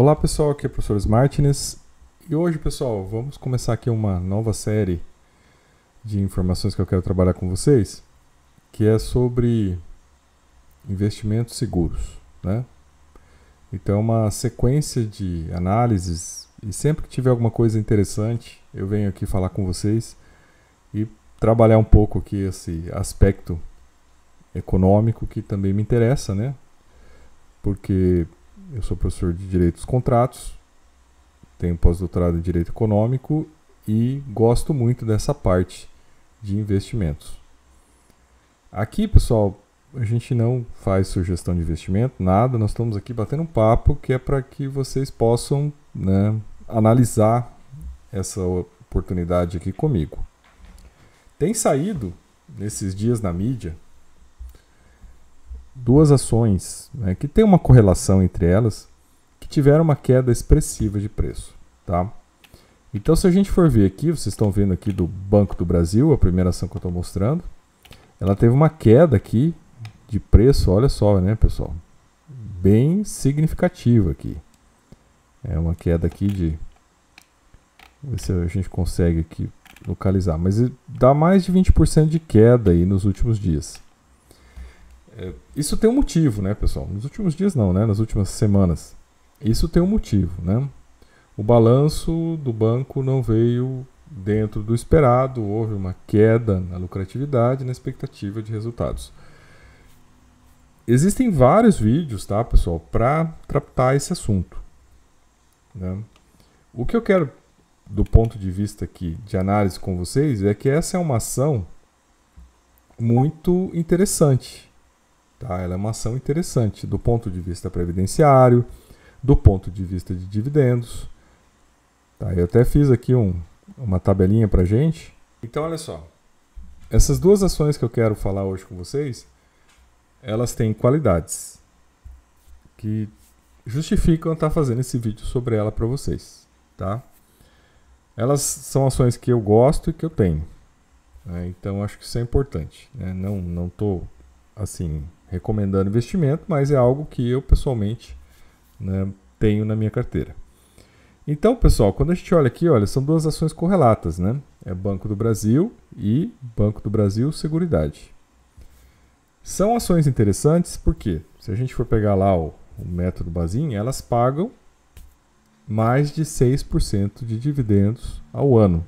Olá pessoal, aqui é o professor Martins e hoje pessoal, vamos começar aqui uma nova série de informações que eu quero trabalhar com vocês, que é sobre investimentos seguros, né? Então uma sequência de análises e sempre que tiver alguma coisa interessante eu venho aqui falar com vocês e trabalhar um pouco aqui esse aspecto econômico que também me interessa, né? Porque eu sou professor de Direito dos Contratos, tenho pós-doutorado em Direito Econômico e gosto muito dessa parte de investimentos. Aqui, pessoal, a gente não faz sugestão de investimento, nada, nós estamos aqui batendo um papo que é para que vocês possam, né, analisar essa oportunidade aqui comigo. Tem saído, nesses dias na mídia, duas ações, né, que tem uma correlação entre elas, que tiveram uma queda expressiva de preço, tá? Então, se a gente for ver aqui, vocês estão vendo aqui do Banco do Brasil, a primeira ação que eu estou mostrando, ela teve uma queda aqui de preço, olha só, né, pessoal? Bem significativa aqui. É uma queda aqui de... Vamos ver se a gente consegue aqui localizar, mas dá mais de 20% de queda aí nos últimos dias. Isso tem um motivo, né, pessoal? Nos últimos dias não, né? Nas últimas semanas. Isso tem um motivo, né? O balanço do banco não veio dentro do esperado, houve uma queda na lucratividade e na expectativa de resultados. Existem vários vídeos, tá, pessoal, para tratar esse assunto, né? O que eu quero, do ponto de vista aqui de análise com vocês, é que essa é uma ação muito interessante. Tá? Ela é uma ação interessante do ponto de vista previdenciário, do ponto de vista de dividendos. Tá? Eu até fiz aqui uma tabelinha para gente. Então, olha só. Essas duas ações que eu quero falar hoje com vocês, elas têm qualidades que justificam estar fazendo esse vídeo sobre ela para vocês. Tá? Elas são ações que eu gosto e que eu tenho. Né? Então, acho que isso é importante. Né? Não estou, assim, recomendando investimento, mas é algo que eu pessoalmente, né, tenho na minha carteira. Então, pessoal, quando a gente olha aqui, olha, são duas ações correlatas, né? É Banco do Brasil e Banco do Brasil Seguridade. São ações interessantes porque, se a gente for pegar lá o método Bazin, elas pagam mais de 6% de dividendos ao ano.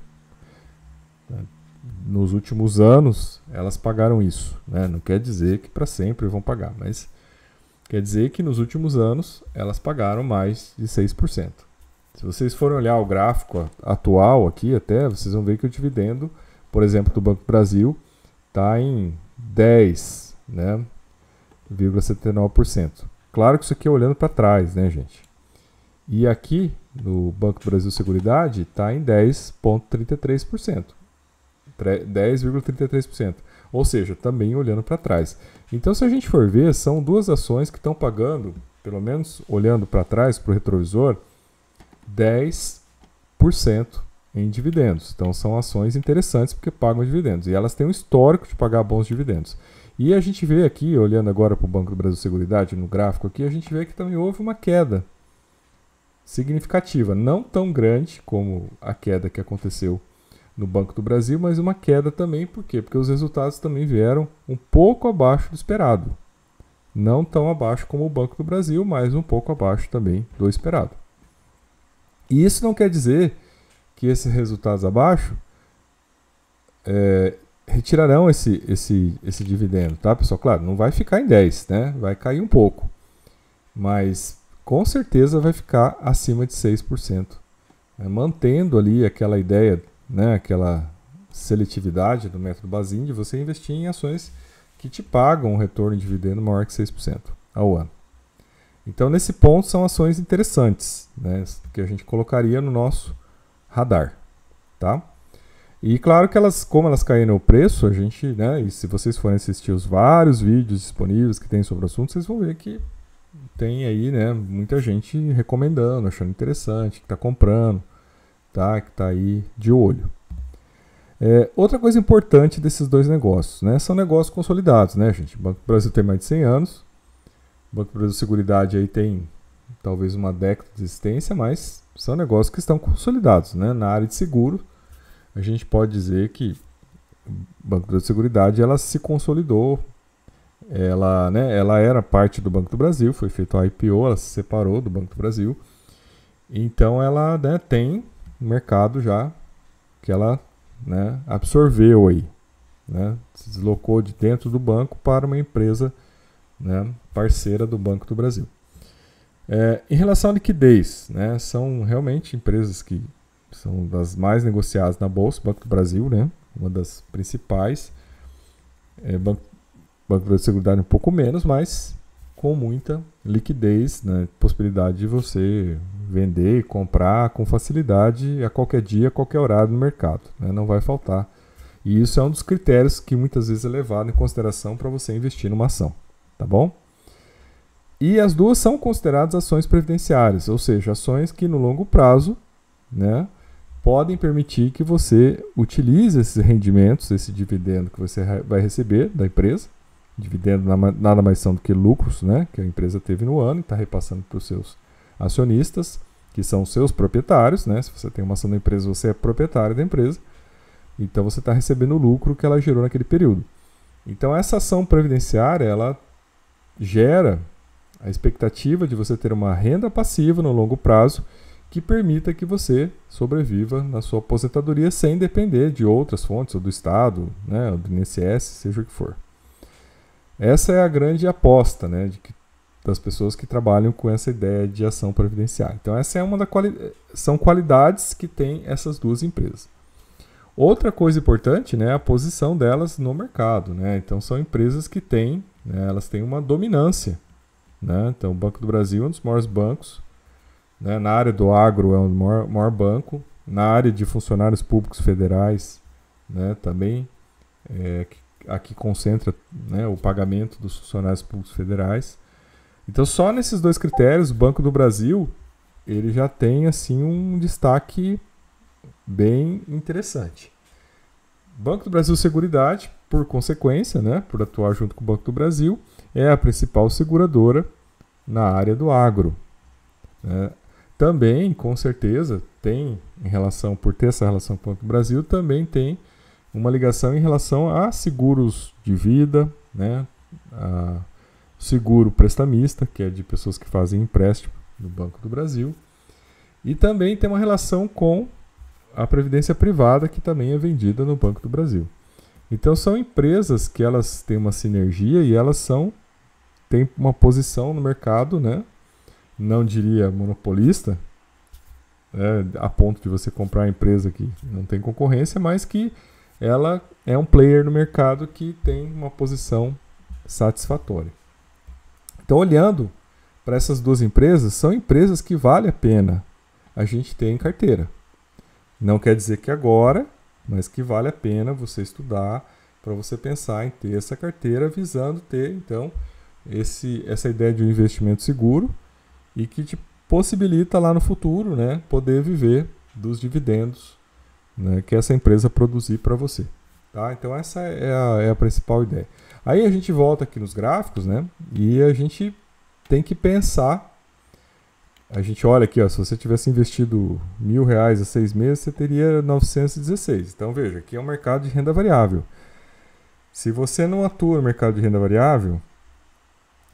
Nos últimos anos, elas pagaram isso, né? Não quer dizer que para sempre vão pagar, mas quer dizer que nos últimos anos elas pagaram mais de 6%. Se vocês forem olhar o gráfico atual aqui até, vocês vão ver que o dividendo, por exemplo, do Banco do Brasil, está em 10, né, 0,79%. Claro que isso aqui é olhando para trás, né, gente? E aqui, no Banco do Brasil Seguridade, está em 10,33%. 10,33%. Ou seja, também olhando para trás. Então, se a gente for ver, são duas ações que estão pagando, pelo menos olhando para trás, para o retrovisor, 10% em dividendos. Então, são ações interessantes porque pagam dividendos. E elas têm um histórico de pagar bons dividendos. E a gente vê aqui, olhando agora para o Banco do Brasil Seguridade, no gráfico aqui, a gente vê que também houve uma queda significativa. Não tão grande como a queda que aconteceu no Banco do Brasil, mas uma queda também, por quê? Porque os resultados também vieram um pouco abaixo do esperado. Não tão abaixo como o Banco do Brasil, mas um pouco abaixo também do esperado. E isso não quer dizer que esses resultados abaixo retirarão esse dividendo, tá, pessoal? Claro, não vai ficar em 10, né? Vai cair um pouco, mas com certeza vai ficar acima de 6%, né? Mantendo ali aquela ideia, né, aquela seletividade do método Bazin de você investir em ações que te pagam um retorno de dividendo maior que 6% ao ano. Então, nesse ponto, são ações interessantes, né, que a gente colocaria no nosso radar. Tá? E claro que como elas caíram no preço, a gente, né, e se vocês forem assistir os vários vídeos disponíveis que tem sobre o assunto, vocês vão ver que tem aí, né, muita gente recomendando, achando interessante, que está comprando, tá? Que está aí de olho. Outra coisa importante desses dois negócios, né? São negócios consolidados, né, gente? O Banco do Brasil tem mais de 100 anos, o Banco do Brasil Seguridade aí tem talvez uma década de existência, mas são negócios que estão consolidados, né? Na área de seguro, a gente pode dizer que o Banco da Seguridade ela se consolidou, ela era parte do Banco do Brasil, foi feito a IPO, ela se separou do Banco do Brasil, então ela, né, tem um mercado já que ela, né, absorveu aí, né, se deslocou de dentro do banco para uma empresa, né, parceira do Banco do Brasil. Em relação à liquidez, né, são realmente empresas que são das mais negociadas na Bolsa, Banco do Brasil, né, uma das principais, Banco da Seguridade um pouco menos, mas com muita liquidez, né, possibilidade de você vender e comprar com facilidade a qualquer dia, a qualquer horário no mercado, né, não vai faltar. E isso é um dos critérios que muitas vezes é levado em consideração para você investir numa ação, tá bom? E as duas são consideradas ações previdenciárias, ou seja, ações que no longo prazo, né, podem permitir que você utilize esses rendimentos, esse dividendo que você vai receber da empresa. Dividendo nada mais são do que lucros, né, que a empresa teve no ano e está repassando para os seus acionistas, que são seus proprietários, né? Se você tem uma ação da empresa, você é proprietário da empresa, então você está recebendo o lucro que ela gerou naquele período. Então essa ação previdenciária, ela gera a expectativa de você ter uma renda passiva no longo prazo que permita que você sobreviva na sua aposentadoria sem depender de outras fontes, ou do Estado, né, ou do INSS, seja o que for. Essa é a grande aposta, né, das pessoas que trabalham com essa ideia de ação previdenciária. Então essa é são qualidades que tem essas duas empresas. Outra coisa importante, né, é a posição delas no mercado, né? Então são empresas que têm, né, elas têm uma dominância, né? Então o Banco do Brasil é um dos maiores bancos, né? Na área do agro é o maior banco, na área de funcionários públicos federais, né, também aqui concentra, né, o pagamento dos funcionários públicos federais. Então só nesses dois critérios o Banco do Brasil ele já tem assim um destaque bem interessante. Banco do Brasil Seguridade, por consequência, né, por atuar junto com o Banco do Brasil, é a principal seguradora na área do agro, né. Também, com certeza, tem por ter essa relação com o Banco do Brasil, também tem uma ligação em relação a seguros de vida, né, a seguro prestamista, que é de pessoas que fazem empréstimo no Banco do Brasil, e também tem uma relação com a previdência privada, que também é vendida no Banco do Brasil. Então são empresas que elas têm uma sinergia e elas têm uma posição no mercado, né, não diria monopolista, a ponto de você comprar a empresa que não tem concorrência, mas que ela é um player no mercado que tem uma posição satisfatória. Então, olhando para essas duas empresas, são empresas que vale a pena a gente ter em carteira. Não quer dizer que agora, mas que vale a pena você estudar para você pensar em ter essa carteira visando ter, então, essa ideia de um investimento seguro e que te possibilita lá no futuro, né, poder viver dos dividendos, né, que essa empresa produzir para você. Tá? Então essa é a principal ideia. Aí a gente volta aqui nos gráficos, né, e a gente tem que pensar, a gente olha aqui, ó, se você tivesse investido R$1.000 a 6 meses, você teria 916. Então veja, aqui é um mercado de renda variável. Se você não atua no mercado de renda variável,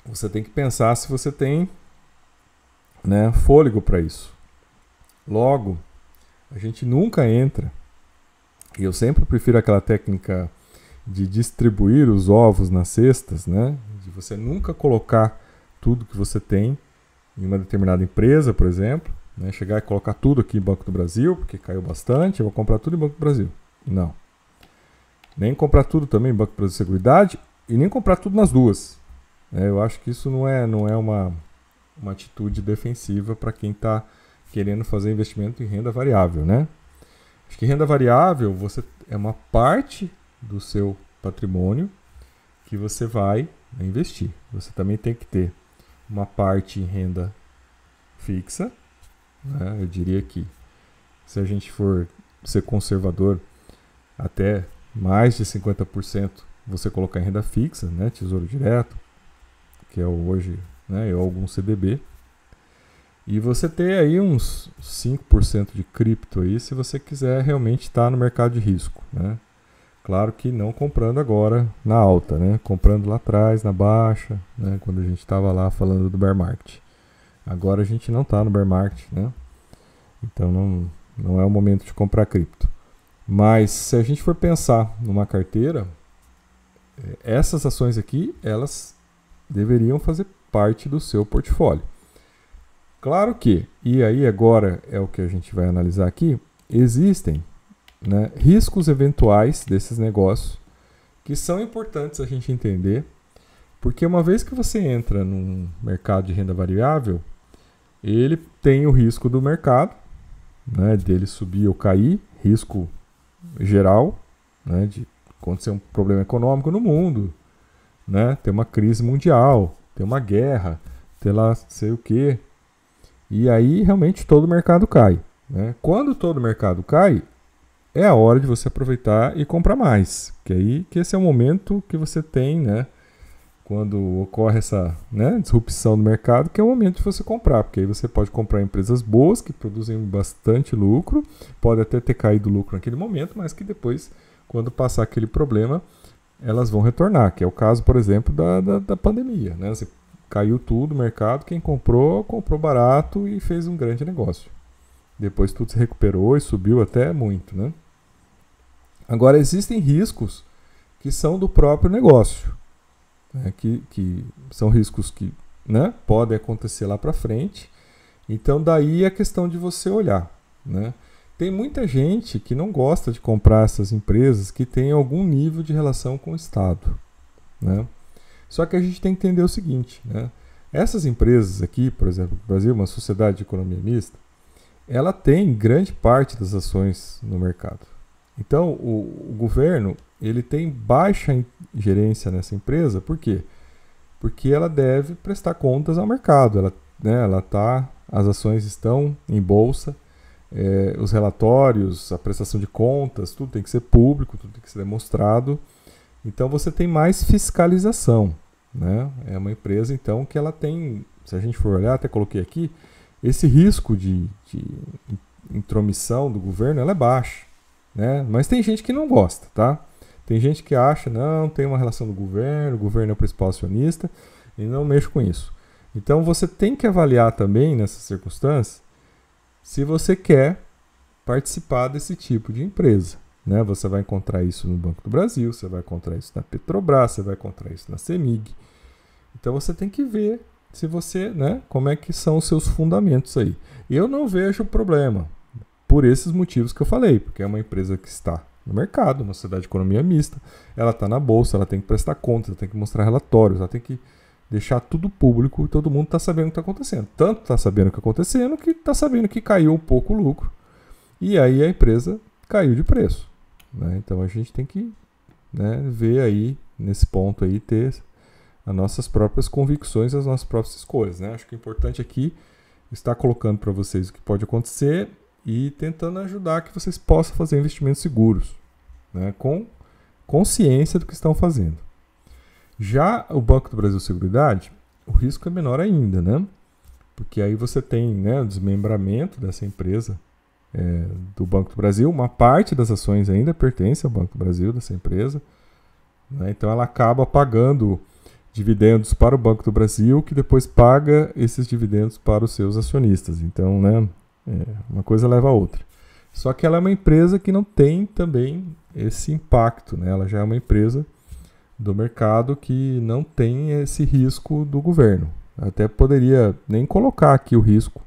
você tem que pensar se você tem, né, fôlego para isso. Logo, a gente nunca entra, e eu sempre prefiro aquela técnica de distribuir os ovos nas cestas, né, de você nunca colocar tudo que você tem em uma determinada empresa, por exemplo, né, chegar e colocar tudo aqui em Banco do Brasil, porque caiu bastante, eu vou comprar tudo em Banco do Brasil. Não. Nem comprar tudo também em Banco do Brasil Seguridade e nem comprar tudo nas duas. Eu acho que isso não é uma atitude defensiva para quem está querendo fazer investimento em renda variável, né? Acho que renda variável é uma parte do seu patrimônio que você vai investir. Você também tem que ter uma parte em renda fixa, né? Eu diria que se a gente for ser conservador, até mais de 50% você colocar em renda fixa, né? Tesouro direto, que é hoje, né, ou algum CDB. E você ter aí uns 5% de cripto aí, se você quiser realmente estar no mercado de risco, né? Claro que não comprando agora na alta, né? Comprando lá atrás, na baixa, né? Quando a gente estava lá falando do bear market. Agora a gente não está no bear market, né? Então não é o momento de comprar cripto. Mas se a gente for pensar numa carteira, essas ações aqui, elas deveriam fazer parte do seu portfólio. Claro que, e aí agora é o que a gente vai analisar aqui, existem, né, riscos eventuais desses negócios que são importantes a gente entender, porque uma vez que você entra num mercado de renda variável, ele tem o risco do mercado, né, dele subir ou cair, risco geral, né, de acontecer um problema econômico no mundo, né, ter uma crise mundial, ter uma guerra, ter lá sei o quê. E aí realmente todo o mercado cai, né? Quando todo o mercado cai, é a hora de você aproveitar e comprar mais. Que aí que esse é o momento que você tem, né? Quando ocorre essa, né, disrupção do mercado, que é o momento de você comprar. Porque aí você pode comprar empresas boas, que produzem bastante lucro, pode até ter caído o lucro naquele momento, mas que depois, quando passar aquele problema, elas vão retornar. Que é o caso, por exemplo, da pandemia, né? Você caiu tudo o mercado, quem comprou barato e fez um grande negócio. Depois tudo se recuperou e subiu até muito, né? Agora, existem riscos que são do próprio negócio, né? que são riscos que, né, podem acontecer lá para frente. Então, daí a questão de você olhar, né? Tem muita gente que não gosta de comprar essas empresas que têm algum nível de relação com o Estado, né? Só que a gente tem que entender o seguinte, né? Essas empresas aqui, por exemplo, no Brasil, uma sociedade de economia mista, ela tem grande parte das ações no mercado. Então, o governo, ele tem baixa ingerência nessa empresa, por quê? Porque ela deve prestar contas ao mercado. Ela, né, as ações estão em bolsa, os relatórios, a prestação de contas, tudo tem que ser público, tudo tem que ser demonstrado. Então você tem mais fiscalização, né? É uma empresa então que ela tem, se a gente for olhar, até coloquei aqui, esse risco de intromissão do governo, ela é baixa, né? Mas tem gente que não gosta, tá? Tem gente que acha, não, tem uma relação do governo, o governo é o principal acionista e não mexo com isso. Então você tem que avaliar também nessas circunstâncias se você quer participar desse tipo de empresa. Né? Você vai encontrar isso no Banco do Brasil, você vai encontrar isso na Petrobras, você vai encontrar isso na CEMIG. Então você tem que ver se você, né, como é que são os seus fundamentos aí. Eu não vejo problema por esses motivos que eu falei, porque é uma empresa que está no mercado, uma sociedade de economia mista, ela está na bolsa, ela tem que prestar contas, ela tem que mostrar relatórios, ela tem que deixar tudo público e todo mundo está sabendo o que está acontecendo. Tanto está sabendo o que está acontecendo que está sabendo que caiu um pouco o lucro. E aí a empresa caiu de preço. Né? Então a gente tem que, né, ver aí, nesse ponto aí, ter as nossas próprias convicções, as nossas próprias escolhas. Né? Acho que o importante aqui é estar colocando para vocês o que pode acontecer e tentando ajudar que vocês possam fazer investimentos seguros, né, com consciência do que estão fazendo. Já o Banco do Brasil Seguridade, o risco é menor ainda, né? Porque aí você tem, né, o desmembramento dessa empresa do Banco do Brasil. Uma parte das ações ainda pertence ao Banco do Brasil, dessa empresa, né? Então ela acaba pagando dividendos para o Banco do Brasil, que depois paga esses dividendos para os seus acionistas. Então, né, uma coisa leva a outra. Só que ela é uma empresa que não tem também esse impacto, né? Ela já é uma empresa do mercado que não tem esse risco do governo. Até poderia nem colocar aqui o risco,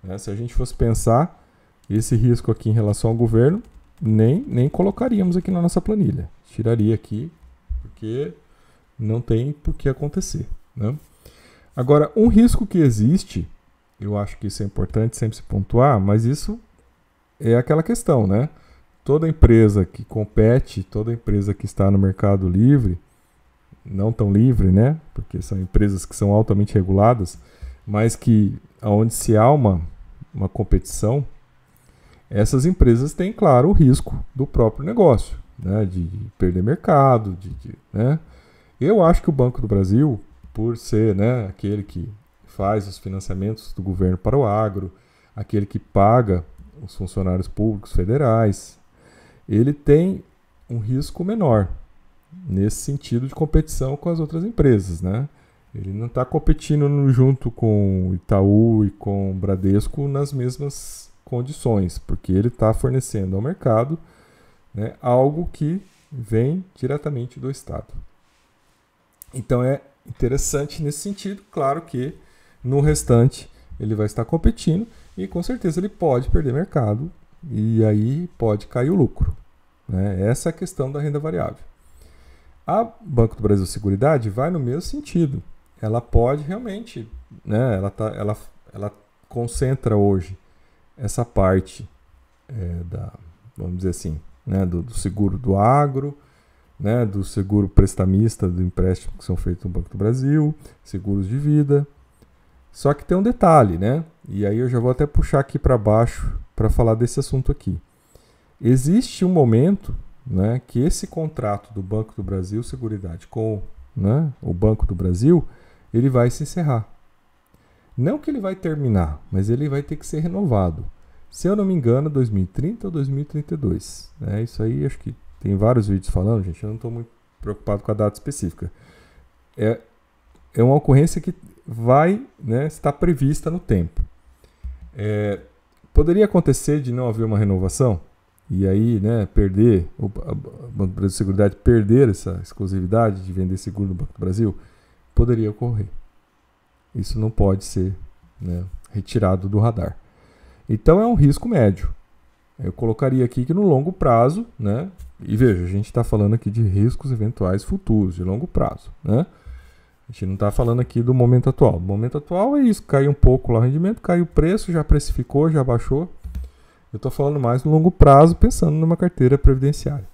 né? Se a gente fosse pensar esse risco aqui em relação ao governo, nem colocaríamos aqui na nossa planilha. Tiraria aqui, porque não tem por que acontecer, né? Agora, um risco que existe, eu acho que isso é importante sempre se pontuar, mas isso é aquela questão, né? Toda empresa que compete, toda empresa que está no mercado livre, não tão livre, né? Porque são empresas que são altamente reguladas, mas que onde se há uma competição, essas empresas têm, claro, o risco do próprio negócio, né? De perder mercado, né? Eu acho que o Banco do Brasil, por ser, né, aquele que faz os financiamentos do governo para o agro, aquele que paga os funcionários públicos federais, ele tem um risco menor nesse sentido de competição com as outras empresas, né? Ele não está competindo junto com Itaú e com Bradesco nas mesmas condições, porque ele está fornecendo ao mercado, né, algo que vem diretamente do Estado. Então é interessante nesse sentido. Claro que no restante ele vai estar competindo e com certeza ele pode perder mercado e aí pode cair o lucro, né? Essa é a questão da renda variável. A Banco do Brasil Seguridade vai no mesmo sentido. Ela pode realmente, né, ela concentra hoje essa parte vamos dizer assim, né, do seguro do agro, né, do seguro prestamista do empréstimo que são feitos no Banco do Brasil, seguros de vida. Só que tem um detalhe, né? E aí eu já vou até puxar aqui para baixo para falar desse assunto aqui. Existe um momento, né, que esse contrato do Banco do Brasil Seguridade com, né, o Banco do Brasil, ele vai se encerrar. Não que ele vai terminar, mas ele vai ter que ser renovado. Se eu não me engano, 2030 ou 2032. Né? Isso aí acho que tem vários vídeos falando, gente. Eu não estou muito preocupado com a data específica. É uma ocorrência que vai, né, estar prevista no tempo. Poderia acontecer de não haver uma renovação e aí, né, perder, o Banco do Brasil Seguridade perder essa exclusividade de vender seguro no Banco do Brasil? Poderia ocorrer. Isso não pode ser, né, retirado do radar. Então é um risco médio. Eu colocaria aqui que no longo prazo, né, e veja, a gente está falando aqui de riscos eventuais futuros, de longo prazo, né? A gente não está falando aqui do momento atual. O momento atual é isso, caiu um pouco lá o rendimento, caiu o preço, já precificou, já baixou. Eu estou falando mais no longo prazo, pensando numa carteira previdenciária.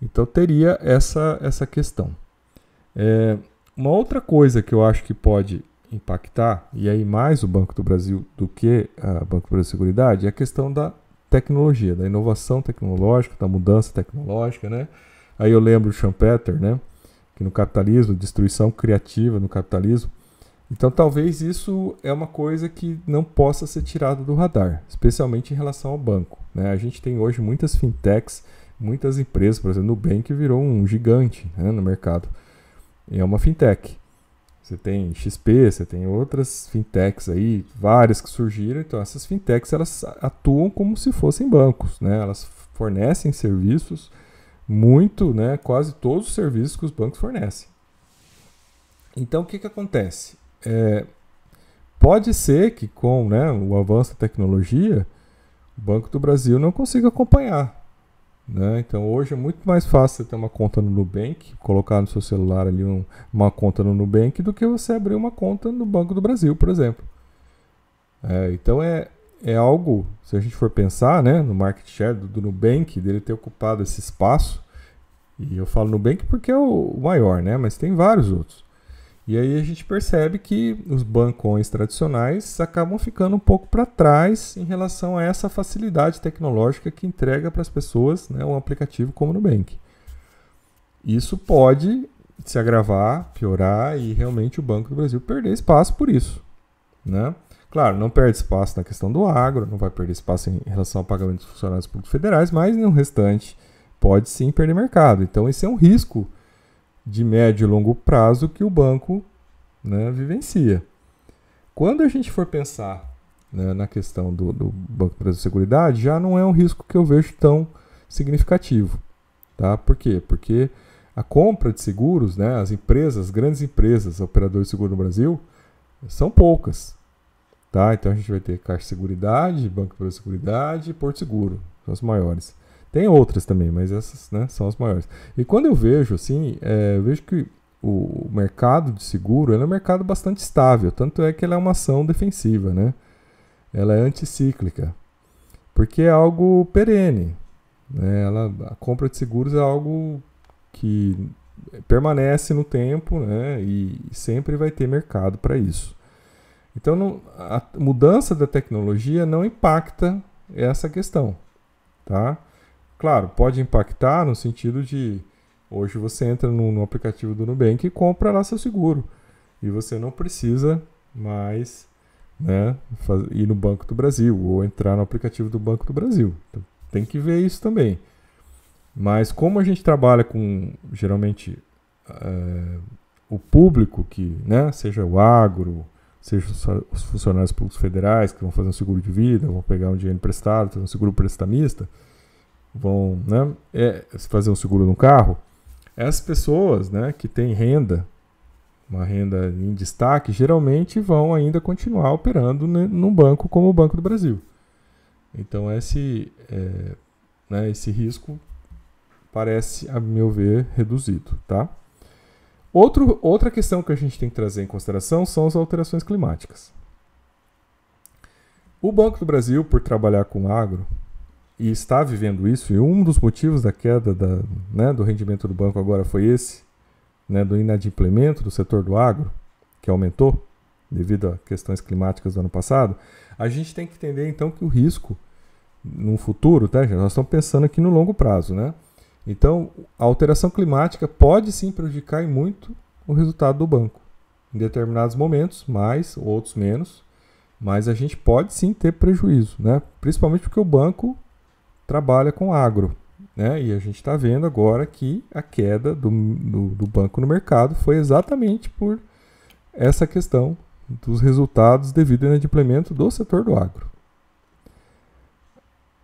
Então teria essa questão. Uma outra coisa que eu acho que pode impactar, e aí mais o Banco do Brasil do que a Banco do Brasil Seguridade, é a questão da tecnologia, da inovação tecnológica, da mudança tecnológica, né? Aí eu lembro do Schumpeter, né? Que no capitalismo, destruição criativa no capitalismo. Então talvez isso é uma coisa que não possa ser tirada do radar, especialmente em relação ao banco, né? A gente tem hoje muitas fintechs, muitas empresas, por exemplo, o Nubank virou um gigante, né, no mercado. É uma fintech. Você tem XP, você tem outras fintechs aí, várias que surgiram. Então essas fintechs elas atuam como se fossem bancos, né? Elas fornecem serviços muito, né, quase todos os serviços que os bancos fornecem. Então o que acontece? Pode ser que com, né, o avanço da tecnologia, o Banco do Brasil não consiga acompanhar, né? Então hoje é muito mais fácil você ter uma conta no Nubank, colocar no seu celular ali uma conta no Nubank, do que você abrir uma conta no Banco do Brasil, por exemplo. Então é algo, se a gente for pensar, né, no market share do Nubank, dele ter ocupado esse espaço, e eu falo Nubank porque é o maior, né, mas tem vários outros. E aí a gente percebe que os bancões tradicionais acabam ficando um pouco para trás em relação a essa facilidade tecnológica que entrega para as pessoas, né, um aplicativo como o Nubank. Isso pode se agravar, piorar e realmente o Banco do Brasil perder espaço por isso, né? Claro, não perde espaço na questão do agro, não vai perder espaço em relação ao pagamento dos funcionários públicos federais, mas no restante pode sim perder mercado. Então esse é um risco de médio e longo prazo que o banco, né, vivencia. Quando a gente for pensar, né, na questão do Banco do Brasil Seguridade, já não é um risco que eu vejo tão significativo. Tá? Por quê? Porque a compra de seguros, né, as grandes empresas, operadores de seguro no Brasil, são poucas. Tá? Então a gente vai ter Caixa Seguridade, Banco do Brasil Seguridade e Porto Seguro, são as maiores. Tem outras também, mas essas, né, são as maiores. E quando eu vejo assim, eu vejo que o mercado de seguro é um mercado bastante estável, tanto é que ela é uma ação defensiva, né? Ela é anticíclica, porque é algo perene, né? A compra de seguros é algo que permanece no tempo, né? E sempre vai ter mercado para isso. Então, a mudança da tecnologia não impacta essa questão, tá? Claro, pode impactar no sentido de hoje você entra no aplicativo do Nubank e compra lá seu seguro e você não precisa, mas, né, ir no Banco do Brasil ou entrar no aplicativo do Banco do Brasil. Então, tem que ver isso também. Mas como a gente trabalha com, geralmente, o público, que, né, seja o agro, seja os funcionários públicos federais que vão fazer um seguro de vida, vão pegar um dinheiro emprestado, fazer um seguro prestamista, vão, né, fazer um seguro no carro, essas pessoas, né, que têm renda, uma renda em destaque, geralmente vão ainda continuar operando num banco como o Banco do Brasil. Então esse risco parece, a meu ver, reduzido, tá? Outra questão que a gente tem que trazer em consideração são as alterações climáticas. O Banco do Brasil, por trabalhar com agro, e está vivendo isso, e um dos motivos da queda do rendimento do banco agora foi esse, né, do inadimplemento do setor do agro, que aumentou devido a questões climáticas do ano passado, a gente tem que entender então que o risco no futuro, tá, gente? Nós estamos pensando aqui no longo prazo, né? Então, a alteração climática pode sim prejudicar muito o resultado do banco. Em determinados momentos, mais, outros menos, mas a gente pode sim ter prejuízo, né? Principalmente porque o banco trabalha com agro, né? E a gente está vendo agora que a queda do banco no mercado foi exatamente por essa questão dos resultados devido ao inadimplemento do setor do agro.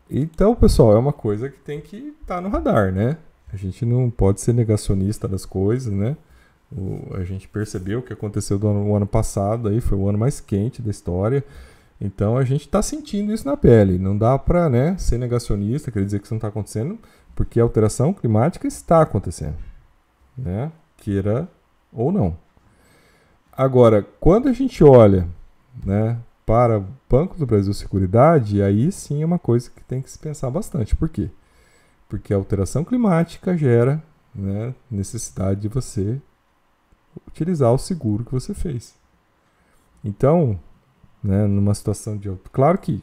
Então, pessoal, é uma coisa que tem que estar no radar, né? A gente não pode ser negacionista das coisas, né? A gente percebeu o que aconteceu no ano passado, aí foi o ano mais quente da história. Então, a gente está sentindo isso na pele. Não dá para, né, ser negacionista, quer dizer que isso não está acontecendo, porque a alteração climática está acontecendo, né? Queira ou não. Agora, quando a gente olha, né, para o Banco do Brasil Seguridade, aí sim é uma coisa que tem que se pensar bastante. Por quê? Porque a alteração climática gera, né, necessidade de você utilizar o seguro que você fez. Então, né, numa situação de... Claro que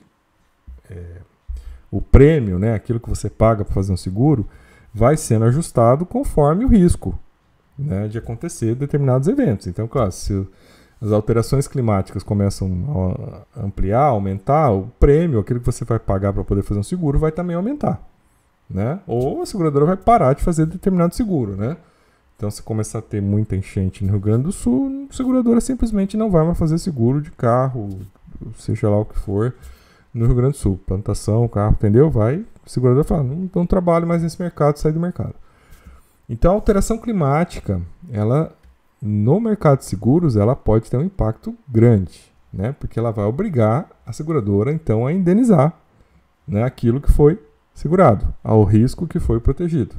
o prêmio, né, aquilo que você paga para fazer um seguro, vai sendo ajustado conforme o risco, né, de acontecer determinados eventos. Então, claro, se as alterações climáticas começam a ampliar, aumentar, o prêmio, aquilo que você vai pagar para poder fazer um seguro, vai também aumentar, né? Ou a seguradora vai parar de fazer determinado seguro, né? Então, se começar a ter muita enchente no Rio Grande do Sul, a seguradora simplesmente não vai mais fazer seguro de carro, seja lá o que for, no Rio Grande do Sul. Plantação, carro, entendeu? A seguradora fala, não trabalho mais nesse mercado, sai do mercado. Então, a alteração climática, ela... No mercado de seguros, ela pode ter um impacto grande, né? Porque ela vai obrigar a seguradora, então, a indenizar, né, aquilo que foi segurado, ao risco que foi protegido.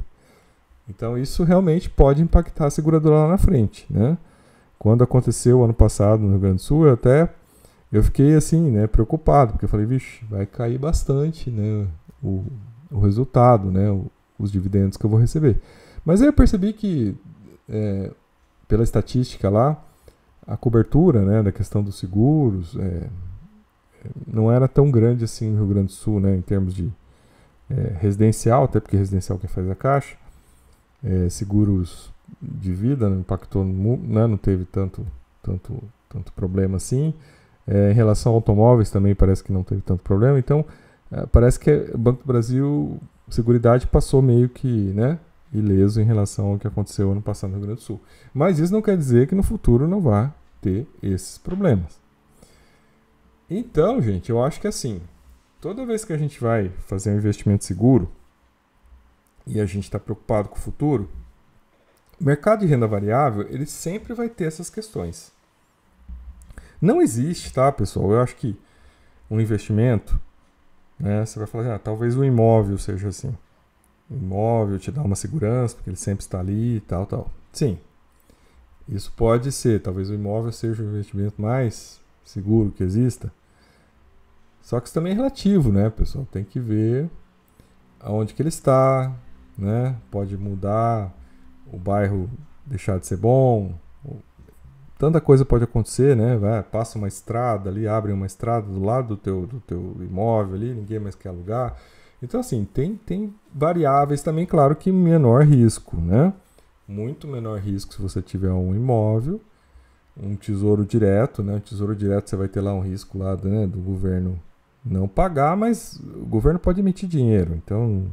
Então, isso realmente pode impactar a seguradora lá na frente, né? Quando aconteceu ano passado no Rio Grande do Sul, eu fiquei assim, né, preocupado, porque eu falei, vixe, vai cair bastante, né, o resultado, né, os dividendos que eu vou receber. Mas aí eu percebi que... pela estatística lá, a cobertura, né, da questão dos seguros não era tão grande assim no Rio Grande do Sul, né, em termos de residencial, até porque residencial quem faz a Caixa, seguros de vida não impactou, né, não teve tanto problema assim. Em relação a automóveis também parece que não teve tanto problema. Então, parece que o Banco do Brasil, Seguridade, passou meio que, né, ileso em relação ao que aconteceu ano passado no Rio Grande do Sul. Mas isso não quer dizer que no futuro não vá ter esses problemas. Então, gente, eu acho que assim, toda vez que a gente vai fazer um investimento seguro e a gente está preocupado com o futuro, o mercado de renda variável, ele sempre vai ter essas questões. Não existe, tá, pessoal? Eu acho que um investimento, né, você vai falar, talvez o imóvel seja assim. O imóvel te dá uma segurança, porque ele sempre está ali e tal. Sim, isso pode ser. Talvez o imóvel seja o investimento mais seguro que exista. Só que isso também é relativo, né, pessoal? Tem que ver aonde que ele está, né? Pode mudar, o bairro deixar de ser bom. Tanta coisa pode acontecer, né? Passa uma estrada ali, abre uma estrada do lado do teu imóvel ali, ninguém mais quer alugar. Então, assim, tem variáveis também, claro que menor risco, né? Muito menor risco se você tiver um imóvel um tesouro direto, né? O tesouro direto você vai ter lá um risco lá, né, do governo não pagar, mas o governo pode emitir dinheiro, então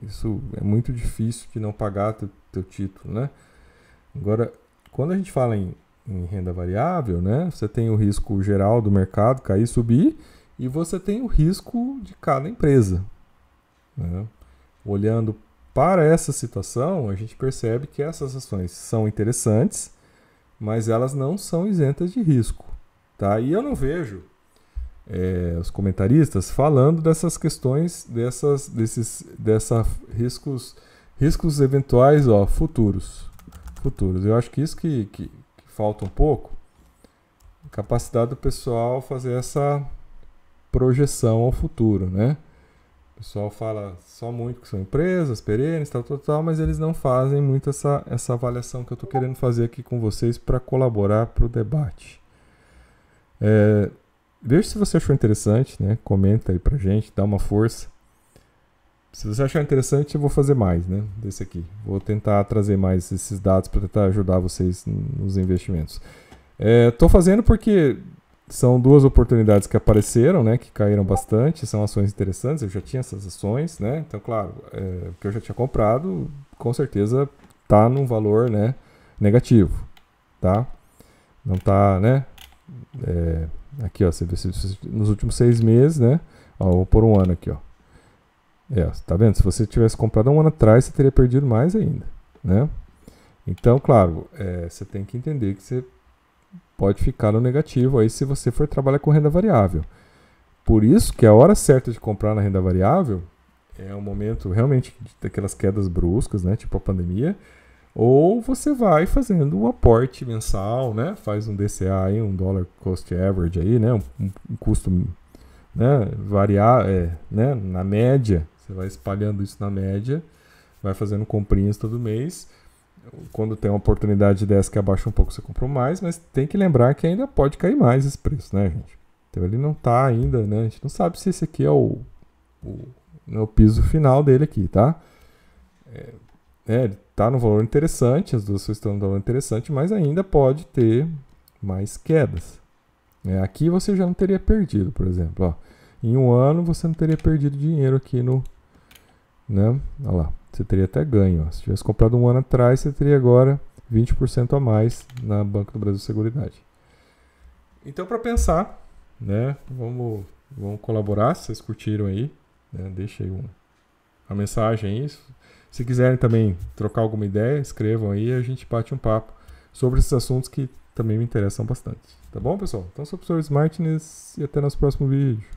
isso é muito difícil de não pagar teu título, né? Agora, quando a gente fala em renda variável, né, você tem o risco geral do mercado cair, subir, e você tem o risco de cada empresa, né? Olhando para essa situação, a gente percebe que essas ações são interessantes, mas elas não são isentas de risco, tá? E eu não vejo os comentaristas falando dessas questões, desses riscos eventuais, futuros. Eu acho que isso que falta um pouco, a capacidade do pessoal fazer essa projeção ao futuro, né? O pessoal fala só muito que são empresas perenes, tal, mas eles não fazem muito essa avaliação que eu estou querendo fazer aqui com vocês para colaborar para o debate. Veja se você achou interessante, né? Comenta aí pra gente, dá uma força. Se você achar interessante, eu vou fazer mais, né? Desse aqui. Vou tentar trazer mais esses dados para tentar ajudar vocês nos investimentos. Estou fazendo porque são duas oportunidades que apareceram, né? Que caíram bastante, são ações interessantes. Eu já tinha essas ações, né? Então, claro, que eu já tinha comprado, com certeza tá num valor, né, negativo, tá? Não tá, né? Aqui, ó, você vê nos últimos 6 meses, né? Ó, vou pôr um ano aqui, ó. Tá vendo? Se você tivesse comprado um ano atrás, você teria perdido mais ainda, né? Então, claro, você tem que entender que você pode ficar no negativo aí se você for trabalhar com renda variável. Por isso que a hora certa de comprar na renda variável é o momento realmente daquelas quedas bruscas, né? Tipo a pandemia. Ou você vai fazendo um aporte mensal, né? Faz um DCA aí, um Dollar Cost Average aí, né? Um custo, né, variar, né, na média. Você vai espalhando isso na média, vai fazendo comprinhas todo mês. Quando tem uma oportunidade dessa que abaixa um pouco, você compra mais, mas tem que lembrar que ainda pode cair mais esse preço, né, gente? Então ele não tá ainda, né? A gente não sabe se esse aqui é o piso final dele aqui, tá? Ele tá no valor interessante, as duas ações estão no valor interessante, mas ainda pode ter mais quedas. Aqui você já não teria perdido, por exemplo. Ó, em um ano você não teria perdido dinheiro aqui no... Né? Olha lá, você teria até ganho. Ó. Se tivesse comprado um ano atrás, você teria agora 20% a mais na Banco do Brasil Seguridade. Então, para pensar, né, vamos colaborar, se vocês curtiram aí, né, deixa aí uma mensagem aí. Se quiserem também trocar alguma ideia, escrevam aí e a gente bate um papo sobre esses assuntos que também me interessam bastante. Tá bom, pessoal? Então, sou o professor Martins e até nosso próximo vídeo.